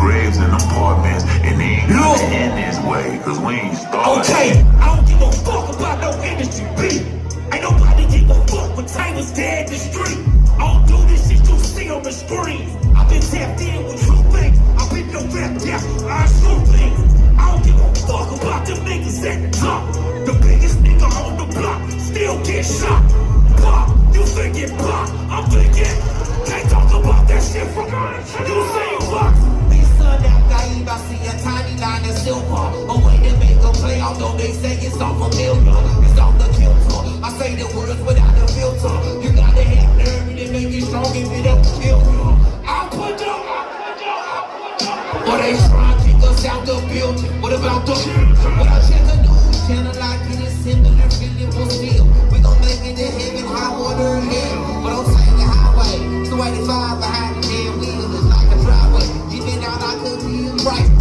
graves in apartments, and they ain't gonna end this way, cause we ain't started. Okay, I don't give a fuck about no industry beef. Ain't nobody give a fuck when Taylor's dead in the street. I don't do this shit you see on the screen. I've been tapped in with true things. I've been no rap death, I true things. I don't give a fuck about them niggas at the top. The biggest nigga on the block still get shot. Pop, you thinking pop, I'm thinking. Can't talk about that shit from you say fuck. Son, that guy, I see a tiny line of silver. A way to make a play, although they say it's all familiar. It's on the filter. I say the words without a filter. You gotta have nerve to make it strong if it don't kill you. I'll put up. But they try to kick us out the building. What about the When I check the news channel, I get a similar feeling will still. We gon' make it to heaven, high water, hell. But I'm saying the highway. So 85 behind the damn wheel is like a driveway. Even out I could be right.